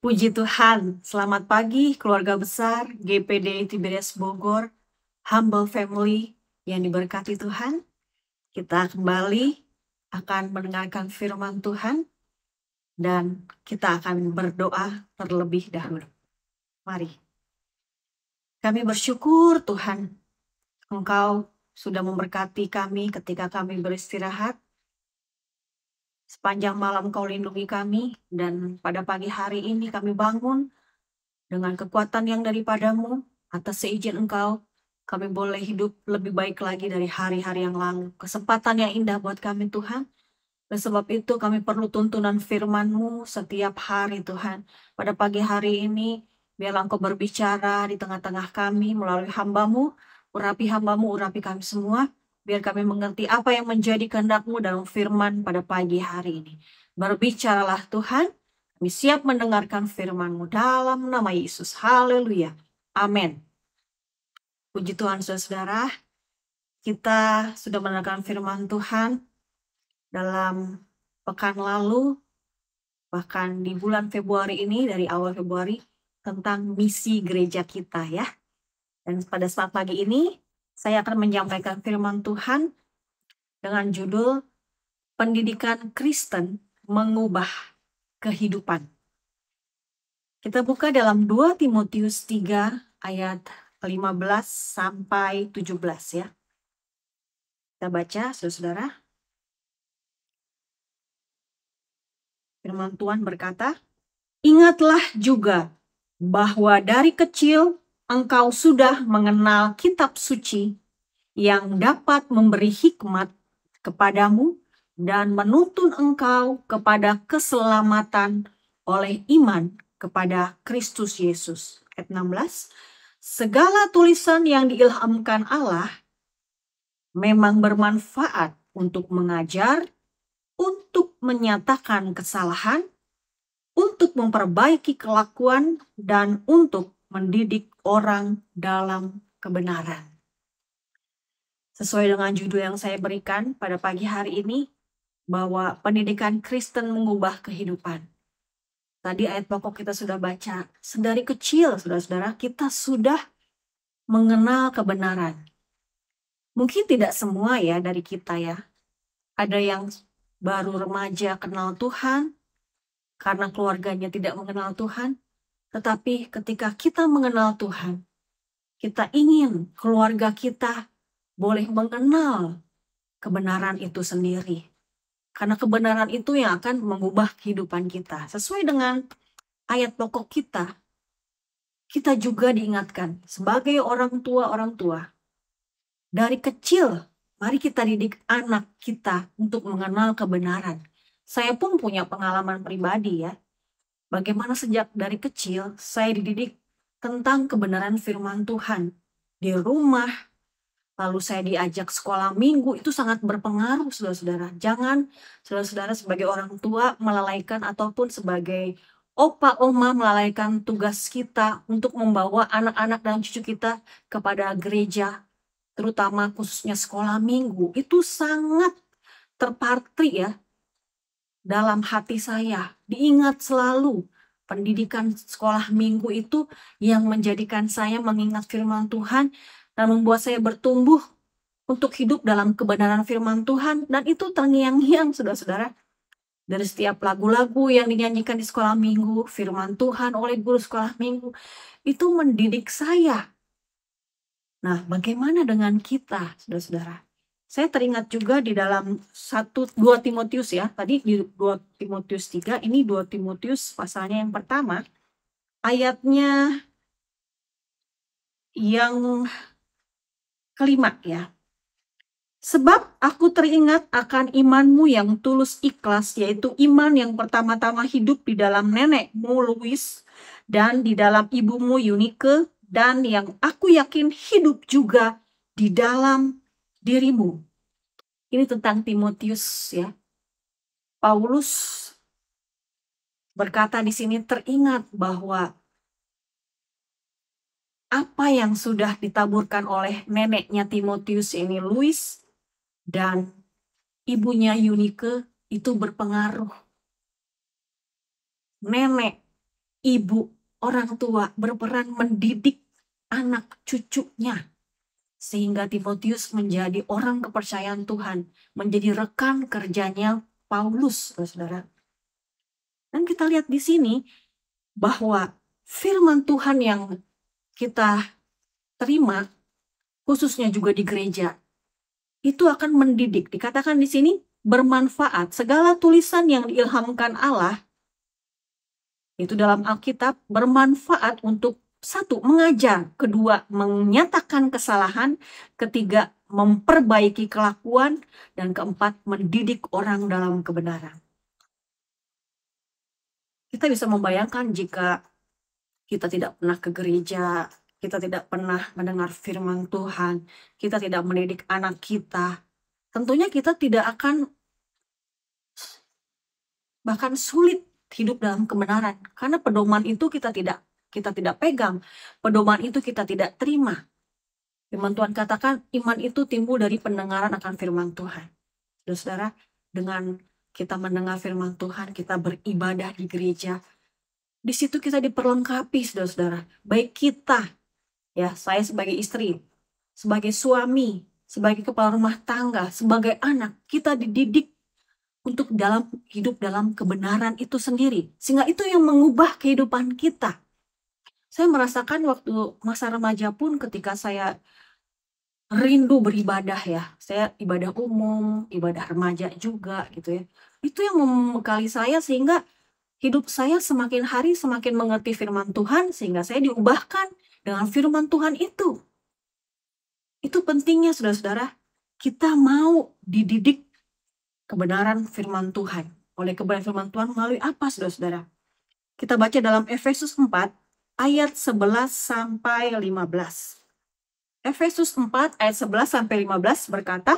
Puji Tuhan, selamat pagi keluarga besar GPD Tiberias Bogor, Humble Family yang diberkati Tuhan. Kita kembali akan mendengarkan firman Tuhan dan kita akan berdoa terlebih dahulu. Mari. Kami bersyukur Tuhan, Engkau sudah memberkati kami ketika kami beristirahat. Sepanjang malam Kau lindungi kami dan pada pagi hari ini kami bangun dengan kekuatan yang daripadamu. Atas seizin Engkau, kami boleh hidup lebih baik lagi dari hari-hari yang lalu. Kesempatan yang indah buat kami Tuhan. Dan sebab itu kami perlu tuntunan firman-Mu setiap hari Tuhan. Pada pagi hari ini, biarlah Engkau berbicara di tengah-tengah kami melalui hamba-Mu. Urapi hamba-Mu, urapi kami semua. Biar kami mengerti apa yang menjadi kehendak-Mu dalam firman pada pagi hari ini. Berbicaralah Tuhan. Kami siap mendengarkan firman-Mu dalam nama Yesus. Haleluya. Amin. Puji Tuhan saudara, kita sudah mendengarkan firman Tuhan dalam pekan lalu, bahkan di bulan Februari ini, dari awal Februari, tentang misi gereja kita ya. Dan pada saat pagi ini, saya akan menyampaikan firman Tuhan dengan judul Pendidikan Kristen Mengubah Kehidupan. Kita buka dalam 2 Timotius 3 ayat 15 sampai 17 ya. Kita baca saudara. Firman Tuhan berkata, "Ingatlah juga bahwa dari kecil engkau sudah mengenal kitab suci yang dapat memberi hikmat kepadamu dan menuntun engkau kepada keselamatan oleh iman kepada Kristus Yesus." Ayat 16, "Segala tulisan yang diilhamkan Allah memang bermanfaat untuk mengajar, untuk menyatakan kesalahan, untuk memperbaiki kelakuan, dan untuk mendidik orang dalam kebenaran." Sesuai dengan judul yang saya berikan pada pagi hari ini, bahwa pendidikan Kristen mengubah kehidupan. Tadi ayat pokok kita sudah baca, sedari kecil saudara-saudara kita sudah mengenal kebenaran. Mungkin tidak semua ya dari kita ya. Ada yang baru remaja kenal Tuhan, karena keluarganya tidak mengenal Tuhan. Tetapi ketika kita mengenal Tuhan, kita ingin keluarga kita boleh mengenal kebenaran itu sendiri. Karena kebenaran itu yang akan mengubah kehidupan kita. Sesuai dengan ayat pokok kita, kita juga diingatkan sebagai orang tua, dari kecil, mari kita didik anak kita untuk mengenal kebenaran. Saya pun punya pengalaman pribadi ya. Bagaimana sejak dari kecil saya dididik tentang kebenaran firman Tuhan. Di rumah, lalu saya diajak sekolah minggu, itu sangat berpengaruh saudara-saudara. Jangan saudara-saudara sebagai orang tua melalaikan ataupun sebagai opa oma melalaikan tugas kita untuk membawa anak-anak dan cucu kita kepada gereja, terutama khususnya sekolah minggu. Itu sangat terpatri ya dalam hati saya. Diingat selalu pendidikan sekolah minggu itu yang menjadikan saya mengingat firman Tuhan dan membuat saya bertumbuh untuk hidup dalam kebenaran firman Tuhan. Dan itu terngiang-ngiang saudara-saudara. Dari setiap lagu-lagu yang dinyanyikan di sekolah minggu, firman Tuhan oleh guru sekolah minggu, itu mendidik saya. Nah, bagaimana dengan kita saudara-saudara? Saya teringat juga di dalam 2 Timotius ya. Tadi di 2 Timotius 3, ini 2 Timotius pasalnya yang pertama. Ayatnya yang kelima ya. "Sebab aku teringat akan imanmu yang tulus ikhlas, yaitu iman yang pertama-tama hidup di dalam nenekmu Lois dan di dalam ibumu Eunike, dan yang aku yakin hidup juga di dalam dirimu." Ini tentang Timotius ya. Paulus berkata di sini, teringat bahwa apa yang sudah ditaburkan oleh neneknya Timotius ini Lois dan ibunya Eunike itu berpengaruh. Nenek ibu, orang tua berperan mendidik anak cucunya. Sehingga Timotius menjadi orang kepercayaan Tuhan, menjadi rekan kerjanya Paulus, saudara. Dan kita lihat di sini bahwa firman Tuhan yang kita terima, khususnya juga di gereja, itu akan mendidik. Dikatakan di sini bermanfaat. Segala tulisan yang diilhamkan Allah, itu dalam Alkitab, bermanfaat untuk satu, mengajar, kedua, menyatakan kesalahan, ketiga, memperbaiki kelakuan, dan keempat, mendidik orang dalam kebenaran. Kita bisa membayangkan jika kita tidak pernah ke gereja, kita tidak pernah mendengar firman Tuhan, kita tidak mendidik anak kita, tentunya kita tidak akan, bahkan sulit hidup dalam kebenaran. Karena pedoman itu kita tidak pegang, pedoman itu kita tidak terima. Firman Tuhan katakan iman itu timbul dari pendengaran akan firman Tuhan. Saudara, dengan kita mendengar firman Tuhan, kita beribadah di gereja, di situ kita diperlengkapi, saudara-saudara. Baik kita, ya, saya sebagai istri, sebagai suami, sebagai kepala rumah tangga, sebagai anak, kita dididik untuk hidup dalam kebenaran itu sendiri. Sehingga itu yang mengubah kehidupan kita. Saya merasakan waktu masa remaja pun ketika saya rindu beribadah, ya. Saya ibadah umum, ibadah remaja juga gitu ya. Itu yang membekali saya sehingga hidup saya semakin hari semakin mengerti firman Tuhan, sehingga saya diubahkan dengan firman Tuhan itu. Itu pentingnya, saudara-saudara. Kita mau dididik kebenaran firman Tuhan. Oleh kebenaran firman Tuhan melalui apa, saudara-saudara? Kita baca dalam Efesus 4 ayat 11 sampai 15. Efesus 4 ayat 11 sampai 15 berkata,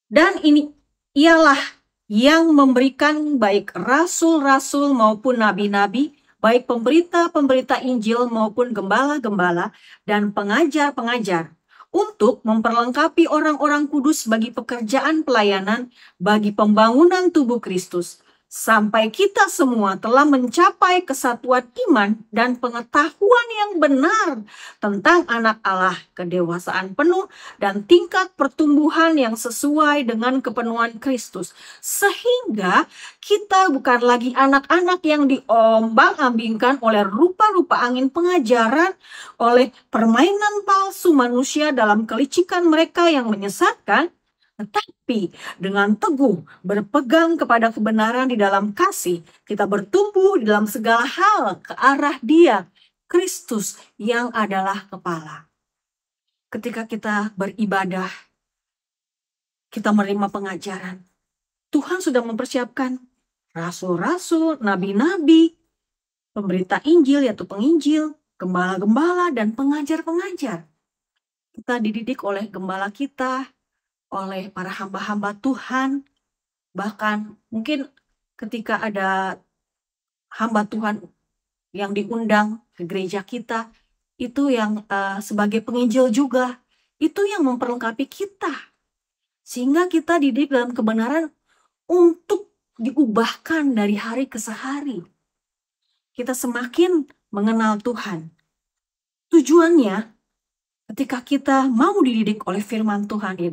dan ini ialah yang memberikan baik rasul-rasul maupun nabi-nabi, baik pemberita-pemberita Injil maupun gembala-gembala dan pengajar-pengajar, untuk memperlengkapi orang-orang kudus bagi pekerjaan pelayanan, bagi pembangunan tubuh Kristus, sampai kita semua telah mencapai kesatuan iman dan pengetahuan yang benar tentang anak Allah, kedewasaan penuh dan tingkat pertumbuhan yang sesuai dengan kepenuhan Kristus. Sehingga kita bukan lagi anak-anak yang diombang-ambingkan oleh rupa-rupa angin pengajaran, oleh permainan palsu manusia dalam kelicikan mereka yang menyesatkan, tetapi dengan teguh berpegang kepada kebenaran di dalam kasih, kita bertumbuh di dalam segala hal ke arah Dia, Kristus yang adalah kepala. Ketika kita beribadah, kita menerima pengajaran, Tuhan sudah mempersiapkan rasul-rasul, nabi-nabi, pemberita Injil yaitu penginjil, gembala-gembala, dan pengajar-pengajar. Kita dididik oleh gembala kita, oleh para hamba-hamba Tuhan. Bahkan mungkin ketika ada hamba Tuhan yang diundang ke gereja kita, itu yang sebagai penginjil juga, itu yang memperlengkapi kita. Sehingga kita dididik dalam kebenaran untuk diubahkan dari hari ke hari. Kita semakin mengenal Tuhan. Tujuannya, ketika kita mau dididik oleh firman Tuhan, ya,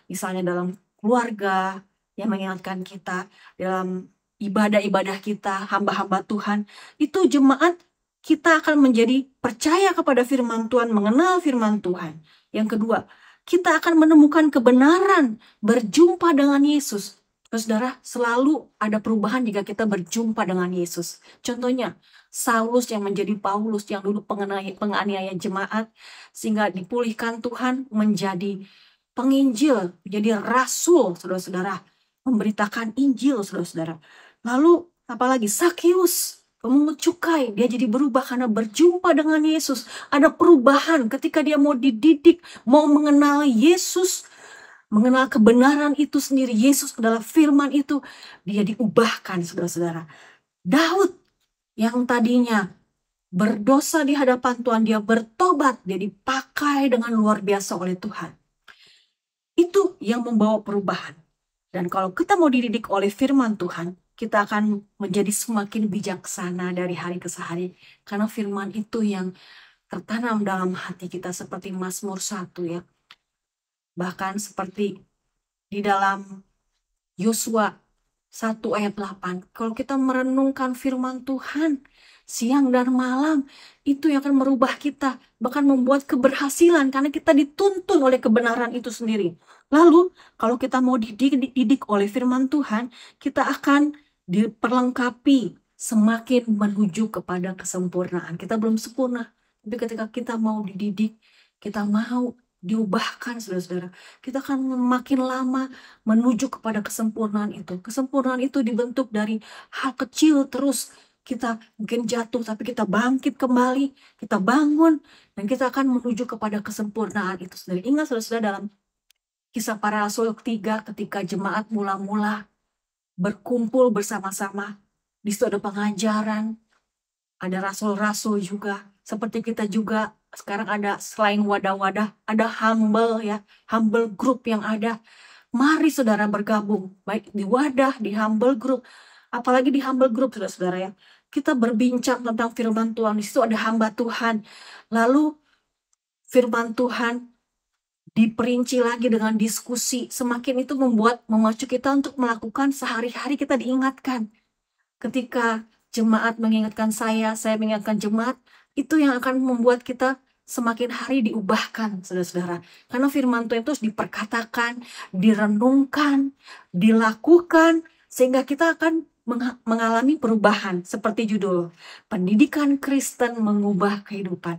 misalnya dalam keluarga yang mengingatkan kita, dalam ibadah-ibadah kita, hamba-hamba Tuhan, itu jemaat kita akan menjadi percaya kepada firman Tuhan, mengenal firman Tuhan. Yang kedua, kita akan menemukan kebenaran, berjumpa dengan Yesus. Saudara, selalu ada perubahan jika kita berjumpa dengan Yesus. Contohnya, Saulus yang menjadi Paulus, yang dulu penganiaya jemaat, sehingga dipulihkan Tuhan menjadi penginjil, menjadi rasul, saudara-saudara, memberitakan Injil, saudara-saudara. Lalu, apalagi Sakeus, pemungut cukai, dia jadi berubah karena berjumpa dengan Yesus. Ada perubahan ketika dia mau dididik, mau mengenal Yesus, mengenal kebenaran itu sendiri. Yesus adalah firman itu, dia diubahkan, saudara-saudara. Daud yang tadinya berdosa di hadapan Tuhan, dia bertobat, dia dipakai dengan luar biasa oleh Tuhan. Itu yang membawa perubahan. Dan kalau kita mau dididik oleh firman Tuhan, kita akan menjadi semakin bijaksana dari hari ke hari. Karena firman itu yang tertanam dalam hati kita seperti Mazmur 1 ya. Bahkan seperti di dalam Yosua 1 ayat 8. Kalau kita merenungkan firman Tuhan siang dan malam, itu yang akan merubah kita, bahkan membuat keberhasilan karena kita dituntun oleh kebenaran itu sendiri. Lalu kalau kita mau dididik oleh firman Tuhan, kita akan diperlengkapi semakin menuju kepada kesempurnaan. Kita belum sempurna, tapi ketika kita mau dididik, kita mau diubahkan, saudara-saudara, kita akan makin lama menuju kepada kesempurnaan itu. Kesempurnaan itu dibentuk dari hal kecil terus. Kita mungkin jatuh, tapi kita bangkit kembali, kita bangun, dan kita akan menuju kepada kesempurnaan itu sendiri. Ingat saudara-saudara, dalam Kisah Para Rasul 3, ketika jemaat mula-mula berkumpul bersama-sama, di situ ada pengajaran, ada rasul-rasul juga. Seperti kita juga sekarang ada, selain wadah-wadah, ada humble ya, humble group yang ada. Mari saudara bergabung, baik di wadah, di humble group, apalagi di humble group saudara-saudara ya. Kita berbincang tentang firman Tuhan, di situ ada hamba Tuhan. Lalu firman Tuhan diperinci lagi dengan diskusi, semakin itu memacu kita untuk melakukan sehari-hari. Kita diingatkan. Ketika jemaat mengingatkan saya mengingatkan jemaat, itu yang akan membuat kita semakin hari diubahkan, saudara-saudara. Karena firman Tuhan itu harus diperkatakan, direnungkan, dilakukan, sehingga kita akan mengalami perubahan. Seperti judul, Pendidikan Kristen Mengubah Kehidupan.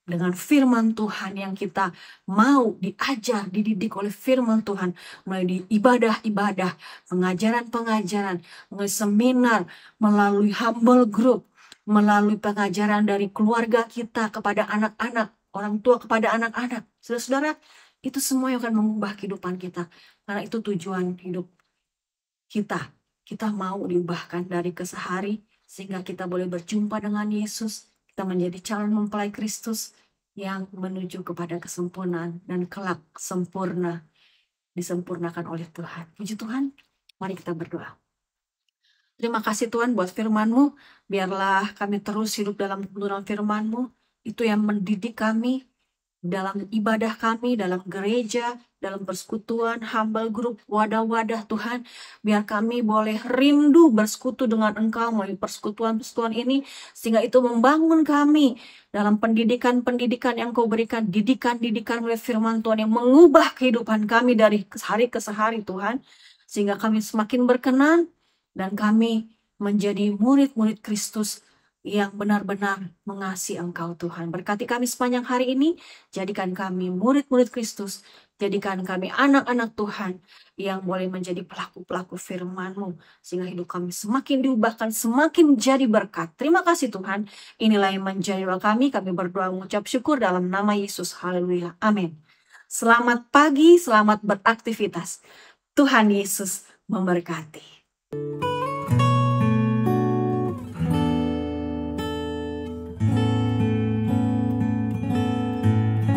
Dengan firman Tuhan yang kita mau diajar, dididik oleh firman Tuhan, mulai di ibadah-ibadah, pengajaran-pengajaran, melalui seminar, melalui humble group, melalui pengajaran dari keluarga kita kepada anak-anak, orang tua kepada anak-anak. Saudara-saudara, itu semua yang akan mengubah kehidupan kita. Karena itu tujuan hidup kita. Kita mau diubahkan dari kesehari, sehingga kita boleh berjumpa dengan Yesus. Kita menjadi calon mempelai Kristus yang menuju kepada kesempurnaan dan kelak sempurna, disempurnakan oleh Tuhan. Puji Tuhan, mari kita berdoa. Terima kasih Tuhan buat firman-Mu. Biarlah kami terus hidup dalam kebenaran firman-Mu. Itu yang mendidik kami dalam ibadah kami, dalam gereja, dalam persekutuan, humble group, wadah-wadah Tuhan. Biar kami boleh rindu bersekutu dengan Engkau melalui persekutuan-persekutuan ini, sehingga itu membangun kami dalam pendidikan-pendidikan yang Kau berikan, didikan-didikan oleh firman Tuhan yang mengubah kehidupan kami dari hari ke hari Tuhan, sehingga kami semakin berkenan dan kami menjadi murid-murid Kristus yang benar-benar mengasihi Engkau Tuhan. Berkati kami sepanjang hari ini, jadikan kami murid-murid Kristus, jadikan kami anak-anak Tuhan yang boleh menjadi pelaku-pelaku firman-Mu, sehingga hidup kami semakin diubahkan, semakin menjadi berkat. Terima kasih Tuhan, inilah yang menjadi doa kami berdoa mengucap syukur dalam nama Yesus. Haleluya, amin. Selamat pagi, selamat beraktivitas. Tuhan Yesus memberkati.